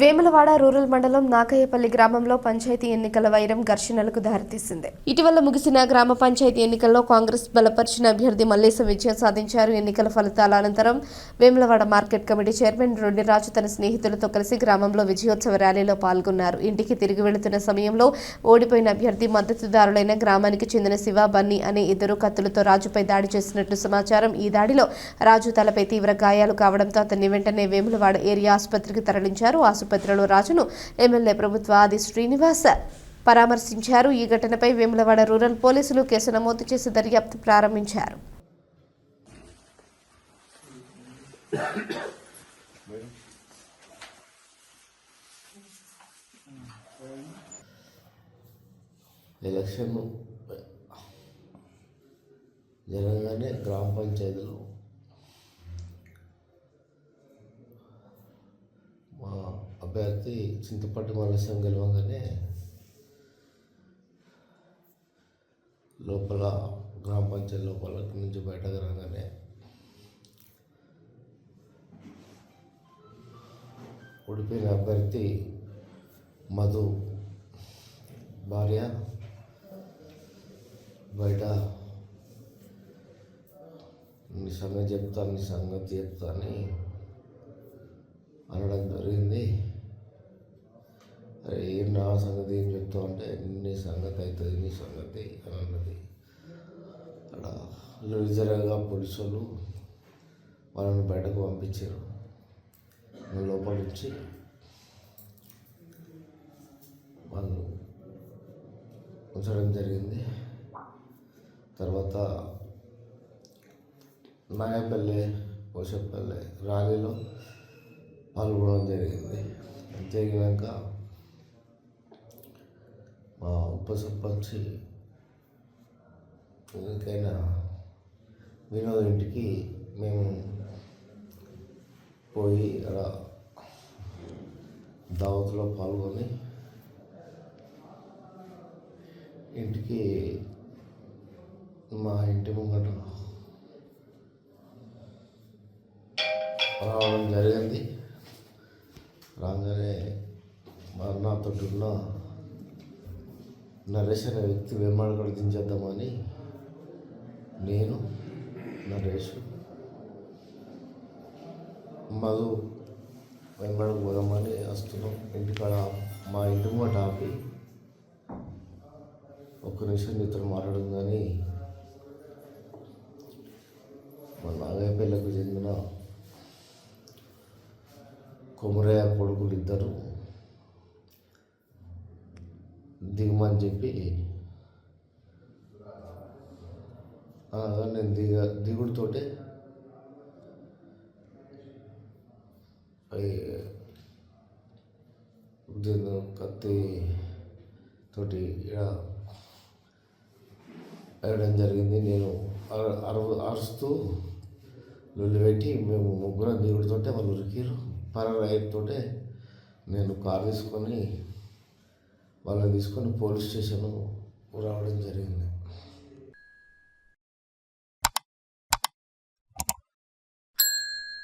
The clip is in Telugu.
వేములవాడ రూరల్ మండలం నాకయ్యపల్లి గ్రామంలో పంచాయతీ ఎన్నికల వైరం ఘర్షణలకు దారితీసింది. ఇటీవల ముగిసిన గ్రామ పంచాయతీ ఎన్నికల్లో కాంగ్రెస్ బలపరిచిన అభ్యర్థి మల్లేశం విజయం సాధించారు. ఎన్నికల ఫలితాల అనంతరం వేములవాడ మార్కెట్ కమిటీ చైర్మన్ రొడ్డిరాజు తన స్నేహితులతో కలిసి గ్రామంలో విజయోత్సవ ర్యాలీలో పాల్గొన్నారు. ఇంటికి తిరిగి వెళుతున్న సమయంలో ఓడిపోయిన అభ్యర్థి మద్దతుదారులైన గ్రామానికి చెందిన శివ, బన్నీ అనే ఇద్దరు కత్తులతో రాజుపై దాడి చేసినట్లు సమాచారం. ఈ దాడిలో రాజు తలపై తీవ్ర గాయాలు కావడంతో అతన్ని వెంటనే వేములవాడ ఏరియా ఆసుపత్రికి తరలించారు. ఆసుపత్రిలో రాజును ఎమ్మెల్యే ప్రభుత్వ ఆది శ్రీనివాస్ పరామర్శించారు. ఈ ఘటనపై వేములవాడ రూరల్ పోలీసులు కేసు నమోదు చేసి దర్యాప్తు ప్రారంభించారు. ఎలక్షన్ జరగగానే గ్రామ పంచాయతీలో మా అభ్యర్థి చింతపట్టి మల్లేశం గెలవగానే లోపల గ్రామ పంచాయతీ లోపల నుంచి బయటకు రాగానే ఓడిపోయిన అభ్యర్థి మధు భార్య బయట నీ సంగతి చెప్తా అని అనడం జరిగింది. అరే ఏం నా సంగతి ఏం చెప్తావు అంటే నీ సంగతి అవుతుంది నీ సంగతి అని అన్నది. అక్కడ రిజర్వ్గా పోలీసు వాళ్ళు వాళ్ళని బయటకు పంపించారు. లోపల నుంచి వాళ్ళు ఉంచడం జరిగింది. తర్వాత నాయపల్లి పోషపల్లి ర్యాలీలో పాల్గొనడం జరిగింది. జరిగినాక మా ఉప సర్పంచ్ ఇంకైనా వినోద్ ఇంటికి మేము పోయి అలా దావత్లో పాల్గొని ఇంటికి మా ఇంటి ముంగట రావడం జరిగింది. రాగానే నాతో ఉన్న నరేష్ అనే వ్యక్తి వేమాడగడ దించేద్దామని నేను నరేష్ మధు వేమాడకు పోదామని వస్తున్నాం. ఇంటికాడ మా ఇంటి ముంగట ఆపి ఒక్క నిమిషం ఇతను మాట్లాడుతుందని మా నాగయ్యపల్లికి చెందిన కొమరయ్య కొడుకులు ఇద్దరు దిగమని చెప్పి నేను దిగుడుతోటే కత్తి తోటి వేయడం జరిగింది. నేను అరుస్తూ లొల్లి పెట్టి మేము ముగ్గురం దిగుడుతోటే వాళ్ళు ఉరికిరు. రైతుతోటే నేను కారు తీసుకొని వాళ్ళని తీసుకొని పోలీస్ స్టేషన్ రావడం జరిగింది.